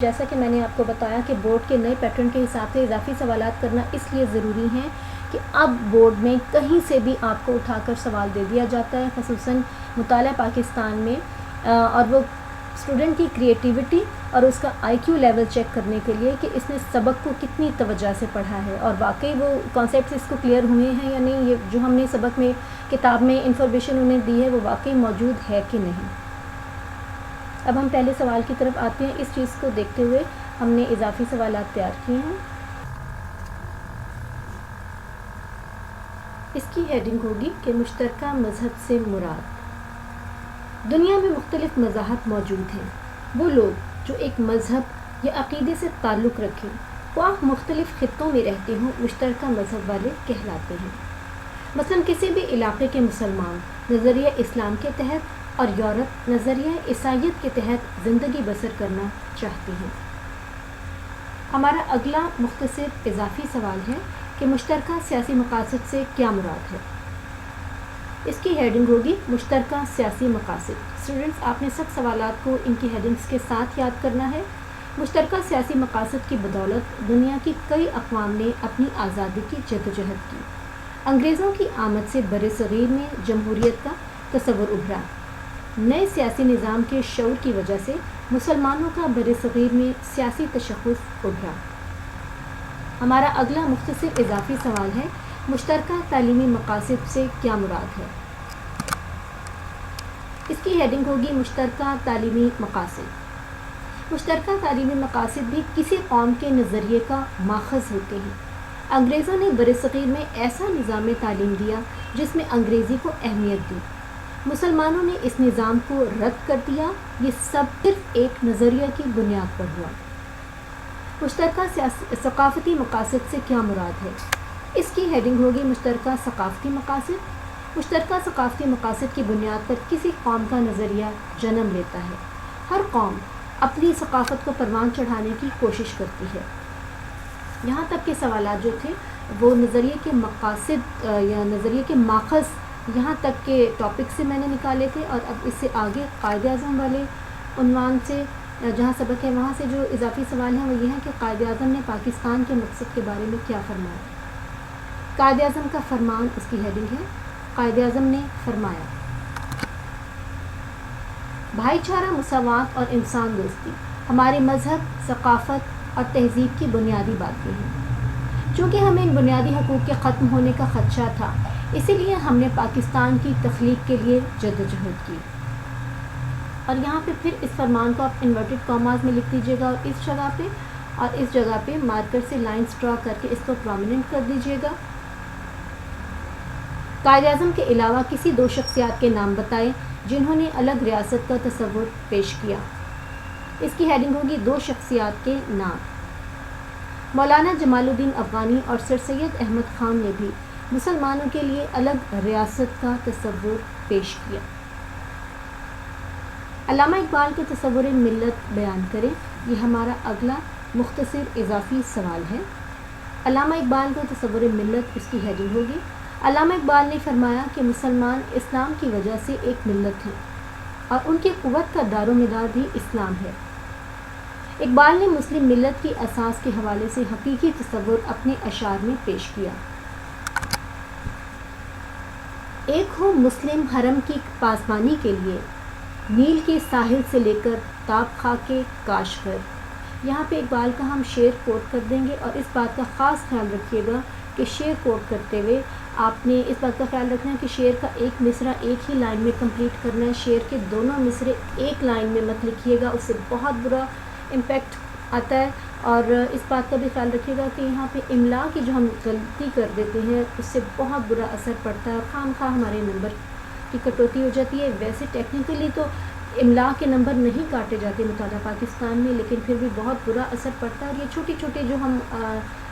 جیسا کہ میں نے آپ کو بتایا کہ بورڈ کے نئے پیٹرن کے حساب سے اضافی سوالات کرنا اس لیے ضروری ہیں کہ اب بورڈ میں کہیں سے بھی آپ کو اٹھا کر سوال دے دیا جاتا ہے، خصوصاً مطالعہ پاکستان میں، اور وہ اسٹوڈنٹ کی کریٹیوٹی اور اس کا آئی کیو لیول چیک کرنے کے لیے کہ اس نے سبق کو کتنی توجہ سے پڑھا ہے اور واقعی وہ کانسیپٹس اس کو کلیئر ہوئے ہیں یا نہیں، یہ جو ہم نے سبق میں کتاب میں انفارمیشن انہیں دی ہے وہ واقعی موجود ہے کہ نہیں۔ اب ہم پہلے سوال کی طرف آتے ہیں۔ اس چیز کو دیکھتے ہوئے ہم نے اضافی سوالات تیار کیے ہیں۔ اس کی ہیڈنگ ہوگی کہ مشترکہ مذہب سے مراد۔ دنیا میں مختلف مذاہب موجود ہیں۔ وہ لوگ جو ایک مذہب یا عقیدے سے تعلق رکھیں، خواہ مختلف خطوں میں رہتے ہوں، مشترکہ مذہب والے کہلاتے ہیں۔ مثلاً کسی بھی علاقے کے مسلمان نظریہ اسلام کے تحت اور یورپ نظریہ عیسائیت کے تحت زندگی بسر کرنا چاہتے ہیں۔ ہمارا اگلا مختصر اضافی سوال ہے کہ مشترکہ سیاسی مقاصد سے کیا مراد ہے۔ اس کی ہیڈنگ ہوگی مشترکہ سیاسی مقاصد۔ اسٹوڈنٹس، آپ نے سب سوالات کو ان کی ہیڈنگز کے ساتھ یاد کرنا ہے۔ مشترکہ سیاسی مقاصد کی بدولت دنیا کی کئی اقوام نے اپنی آزادی کی جدوجہد کی۔ انگریزوں کی آمد سے برصغیر میں جمہوریت کا تصور ابھرا۔ نئے سیاسی نظام کے شعور کی وجہ سے مسلمانوں کا برصغیر میں سیاسی تشخص ابھرا۔ ہمارا اگلا مختصر اضافی سوال ہے مشترکہ تعلیمی مقاصد سے کیا مراد ہے۔ اس کی ہیڈنگ ہوگی مشترکہ تعلیمی مقاصد۔ مشترکہ تعلیمی مقاصد بھی کسی قوم کے نظریے کا ماخذ ہوتے ہیں۔ انگریزوں نے برصغیر میں ایسا نظام تعلیم دیا جس میں انگریزی کو اہمیت دی۔ مسلمانوں نے اس نظام کو رد کر دیا۔ یہ سب صرف ایک نظریہ کی بنیاد پر ہوا۔ مشترکہ ثقافتی مقاصد سے کیا مراد ہے۔ اس کی ہیڈنگ ہوگی مشترکہ ثقافتی مقاصد۔ مشترکہ ثقافتی مقاصد کی بنیاد پر کسی قوم کا نظریہ جنم لیتا ہے۔ ہر قوم اپنی ثقافت کو پروان چڑھانے کی کوشش کرتی ہے۔ یہاں تک کے سوالات جو تھے وہ نظریے کے مقاصد یا نظریے کے ماخذ یہاں تک کے ٹاپک سے میں نے نکالے تھے، اور اب اس سے آگے قائد اعظم والے عنوان سے جہاں سبق ہے وہاں سے جو اضافی سوال ہیں وہ یہ ہے کہ قائد اعظم نے پاکستان کے مقصد کے بارے میں کیا فرمایا۔ قائد اعظم کا فرمان، اس کی ہیڈنگ ہے قائد اعظم نے فرمایا، بھائی چارہ، مساوات اور انسان دوستی ہمارے مذہب، ثقافت اور تہذیب کی بنیادی باتیں ہیں۔ چونکہ ہمیں ان بنیادی حقوق کے ختم ہونے کا خدشہ تھا، اسی لیے ہم نے پاکستان کی تخلیق کے لیے جدوجہد کی۔ اور یہاں پہ پھر اس فرمان کو آپ انورٹڈ کاماز میں لکھ دیجیے گا اور اس جگہ پہ مارکر سے لائنز ڈرا کر کے اس کو پرومیننٹ کر دیجیے گا۔ قائد اعظم کے علاوہ کسی دو شخصیات کے نام بتائیں جنہوں نے الگ ریاست کا تصور پیش کیا۔ اس کی ہیڈنگ ہوگی دو شخصیات کے نام۔ مولانا جمال الدین افغانی اور سر سید احمد خان نے بھی مسلمانوں کے لیے الگ ریاست کا تصور پیش کیا۔ علامہ اقبال کے تصور ملت بیان کریں، یہ ہمارا اگلا مختصر اضافی سوال ہے۔ علامہ اقبال کا تصور ملت، اس کی ہیڈنگ ہوگی علامہ اقبال نے فرمایا کہ مسلمان اسلام کی وجہ سے ایک ملت ہیں اور ان کی قوت کا دار و مدار بھی اسلام ہے۔ اقبال نے مسلم ملت کی اساس کے حوالے سے حقیقی تصور اپنے اشعار میں پیش کیا۔ ایک ہو مسلم حرم کی پاسبانی کے لیے، نیل کے ساحل سے لے کر تاب خاک کاشغر۔ یہاں پہ اقبال کا ہم شعر کوٹ کر دیں گے، اور اس بات کا خاص خیال رکھیے گا کہ شعر کوٹ کرتے ہوئے آپ نے اس بات کا خیال رکھنا ہے کہ شعر کا ایک مصرع ایک ہی لائن میں کمپلیٹ کرنا ہے۔ شعر کے دونوں مصرے ایک لائن میں مت لکھیے گا، اس سے بہت برا امپیکٹ آتا ہے۔ اور اس بات کا بھی خیال رکھیے گا کہ یہاں پہ املا کی جو ہم غلطی کر دیتے ہیں اس سے بہت برا اثر پڑتا ہے اور خواہ مخواہ ہمارے نمبر کی کٹوتی ہو جاتی ہے۔ ویسے ٹیکنیکلی تو املا کے نمبر نہیں کاٹے جاتے مطالعہ پاکستان میں، لیکن پھر بھی بہت برا اثر پڑتا ہے، اور یہ چھوٹی چھوٹی جو ہم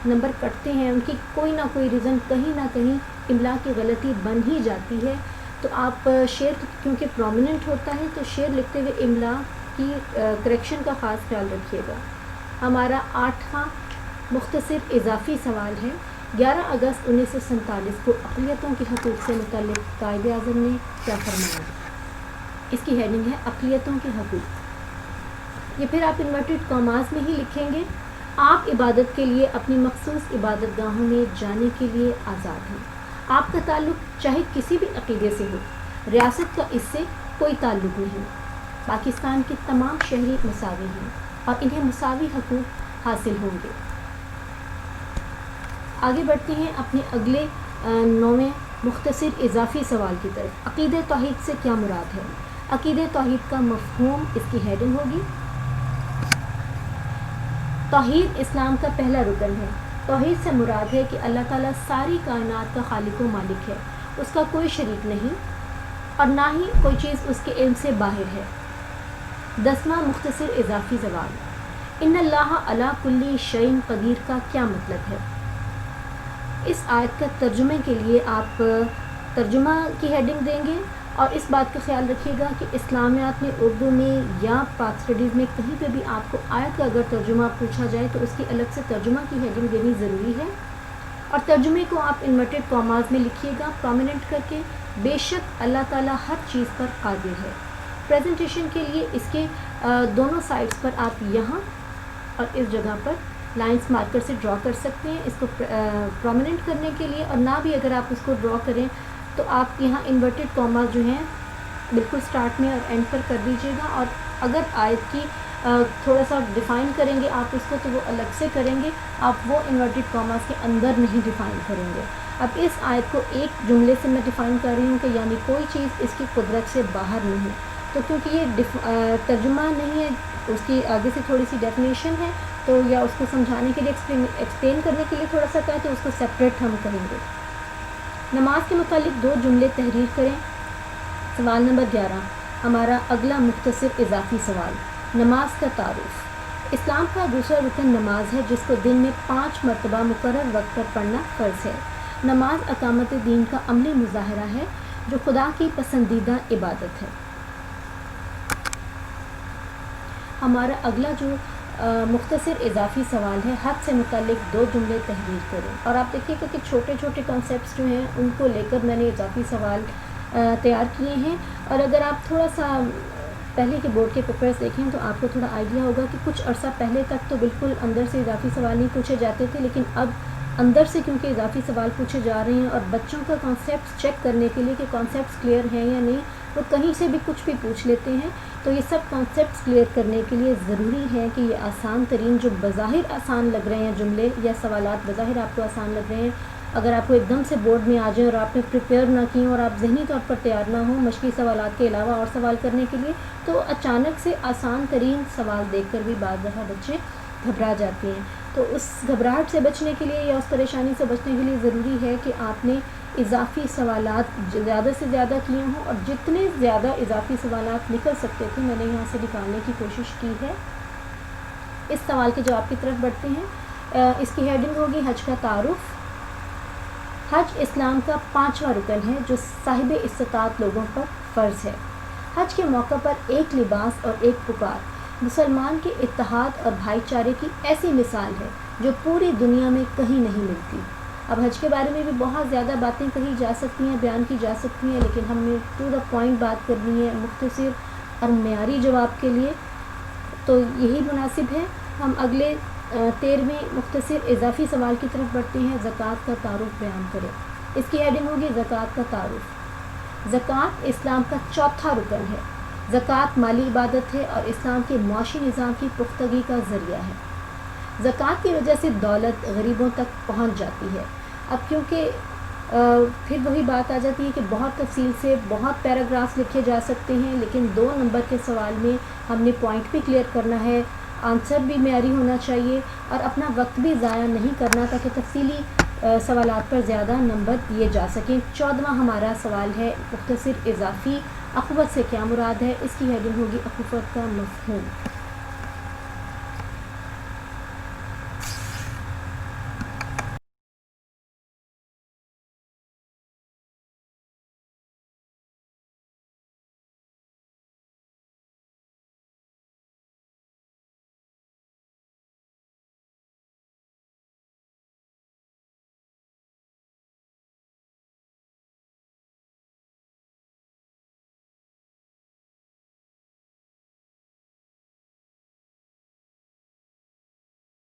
نمبر کٹتے ہیں ان کی کوئی نہ کوئی ریزن کہیں نہ کہیں املا کی غلطی بن ہی جاتی ہے۔ تو آپ شعر کیونکہ پرومیننٹ ہوتا ہے تو شعر لکھتے ہوئے املا کی کریکشن کا خاص خیال رکھیے گا۔ ہمارا 8واں مختصر اضافی سوال ہے 11 اگست 1947 کو اقلیتوں کے حقوق سے متعلق قائد اعظم نے کیا فرمایا۔ اس کی ہیڈنگ ہے اقلیتوں کے حقوق۔ یہ پھر آپ انورٹڈ کاماز میں ہی لکھیں گے۔ آپ عبادت کے لیے اپنی مخصوص عبادت گاہوں میں جانے کے لیے آزاد ہیں۔ آپ کا تعلق چاہے کسی بھی عقیدے سے ہو، ریاست کا اس سے کوئی تعلق نہیں۔ پاکستان کے تمام شہری مساوی ہیں اور انہیں مساوی حقوق حاصل ہوں گے۔ آگے بڑھتے ہیں اپنے اگلے 9ویں مختصر اضافی سوال کی طرف۔ عقیدہ توحید سے کیا مراد ہے؟ عقیدہ توحید کا مفہوم، اس کی ہیڈنگ ہوگی توحید اسلام کا پہلا رکن ہے۔ توحید سے مراد ہے کہ اللہ تعالیٰ ساری کائنات کا خالق و مالک ہے، اس کا کوئی شریک نہیں اور نہ ہی کوئی چیز اس کے علم سے باہر ہے۔ 10واں مختصر اضافی سوال، ان اللہ علی کل شیء قدیر کا کیا مطلب ہے؟ اس آیت کا ترجمے کے لیے آپ ترجمہ کی ہیڈنگ دیں گے اور اس بات کا خیال رکھیے گا کہ اسلامیات میں اردو میں یا پاک اسٹڈیز میں کہیں پہ بھی آپ کو آیت کا اگر ترجمہ پوچھا جائے تو اس کی الگ سے ترجمہ کی ہیڈنگ دینی ضروری ہے، اور ترجمے کو آپ انورٹڈ کاماز میں لکھیے گا پرومیننٹ کر کے، بے شک اللہ تعالیٰ ہر چیز پر قادر ہے۔ پریزنٹیشن کے لیے اس کے دونوں سائڈز پر آپ یہاں اور اس جگہ پر لائنس مارکر سے ڈرا کر سکتے ہیں اس کو پرومیننٹ کرنے کے لیے، اور نہ بھی اگر آپ اس کو ڈرا کریں تو آپ یہاں انورٹڈ کاماز جو ہیں بالکل سٹارٹ میں اور اینڈ پر کر دیجیے گا، اور اگر آیت کی تھوڑا سا ڈیفائن کریں گے آپ اس کو تو وہ الگ سے کریں گے، آپ وہ انورٹڈ کاماز کے اندر نہیں ڈیفائن کریں گے۔ اب اس آیت کو ایک جملے سے میں ڈیفائن کر رہی ہوں کہ یعنی کوئی چیز اس کی قدرت سے باہر نہیں، تو کیونکہ یہ ترجمہ نہیں ہے، اس کی آگے سے تھوڑی سی ڈیفینیشن ہے، تو یا اس کو سمجھانے کے لیے ایکسپلین کرنے کے لیے تھوڑا سا کہا تو اس کو سیپریٹ ہم کہیں گے۔ نماز کے متعلق 2 جملے تحریر کریں۔ سوال نمبر 11، ہمارا اگلا مختصر اضافی سوال، نماز کا تعارف۔ اسلام کا دوسرا رکن نماز ہے جس کو دن میں 5 مرتبہ مقرر وقت پر پڑھنا فرض ہے۔ نماز اقامت دین کا عملی مظاہرہ ہے جو خدا کی پسندیدہ عبادت ہے۔ ہمارا اگلا جو مختصر اضافی سوال ہے، حج سے متعلق 2 جملے تحریر کریں، اور آپ دیکھیے گا کہ چھوٹے چھوٹے کانسیپٹس جو ہیں ان کو لے کر میں نے اضافی سوال تیار کیے ہیں، اور اگر آپ تھوڑا سا پہلے کے بورڈ کے پیپرز دیکھیں تو آپ کو تھوڑا آئیڈیا ہوگا کہ کچھ عرصہ پہلے تک تو بالکل اندر سے اضافی سوال نہیں پوچھے جاتے تھے، لیکن اب اندر سے کیونکہ اضافی سوال پوچھے جا رہے ہیں، اور بچوں کا کانسیپٹس چیک کرنے کے لیے کہ کانسیپٹس کلیئر ہیں یا نہیں، وہ کہیں سے بھی کچھ بھی پوچھ لیتے ہیں، تو یہ سب کانسیپٹس کلیئر کرنے کے لیے ضروری ہے کہ یہ آسان ترین جو بظاہر آسان لگ رہے ہیں جملے یا سوالات بظاہر آپ کو آسان لگ رہے ہیں، اگر آپ کو ایک دم سے بورڈ میں آ جائیں اور آپ نے پریپیئر نہ کی اور آپ ذہنی طور پر تیار نہ ہوں مشقی سوالات کے علاوہ اور سوال کرنے کے لیے، تو اچانک سے آسان ترین سوال دیکھ کر بھی بعض دفعہ بچے گھبرا جاتے ہیں۔ تو اس گھبراہٹ سے بچنے کے لیے یا اس پریشانی سے بچنے کے لیے ضروری ہے کہ آپ نے اضافی سوالات زیادہ سے زیادہ کیے ہوں، اور جتنے زیادہ اضافی سوالات نکل سکتے تھے میں نے یہاں سے نکالنے کی کوشش کی ہے۔ اس سوال کے جواب کی طرف بڑھتے ہیں۔ اس کی ہیڈنگ ہوگی حج کا تعارف۔ حج اسلام کا 5واں رکن ہے جو صاحب استطاعت لوگوں پر فرض ہے۔ حج کے موقع پر ایک لباس اور ایک پکار مسلمان کے اتحاد اور بھائی چارے کی ایسی مثال ہے جو پوری دنیا میں کہیں نہیں ملتی۔ اب حج کے بارے میں بھی بہت زیادہ باتیں کہی جا سکتی ہیں، بیان کی جا سکتی ہیں، لیکن ہم نے ٹو دا پوائنٹ بات کرنی ہے مختصر اور معیاری جواب کے لیے، تو یہی مناسب ہے۔ ہم اگلے 13ویں مختصر اضافی سوال کی طرف بڑھتے ہیں، زکوٰۃ کا تعارف بیان کریں۔ اس کی ہیڈنگ ہوگی زکوٰۃ کا تعارف۔ زکوٰۃ اسلام کا 4تھا رکن ہے۔ زکوٰۃ مالی عبادت ہے اور اسلام کے معاشی نظام کی پختگی کا ذریعہ ہے۔ زکوٰۃ کی وجہ سے دولت غریبوں تک پہنچ جاتی ہے۔ اب کیونکہ پھر وہی بات آ جاتی ہے کہ بہت تفصیل سے بہت پیراگرافس لکھے جا سکتے ہیں، لیکن 2 نمبر کے سوال میں ہم نے پوائنٹ بھی کلیئر کرنا ہے، آنسر بھی معیاری ہونا چاہیے اور اپنا وقت بھی ضائع نہیں کرنا تاکہ تفصیلی سوالات پر زیادہ نمبر دیے جا سکیں۔ 14واں ہمارا سوال ہے مختصر اضافی، اخوت سے کیا مراد ہے؟ اس کی ہیڈنگ ہوگی اخوت کا مفہوم۔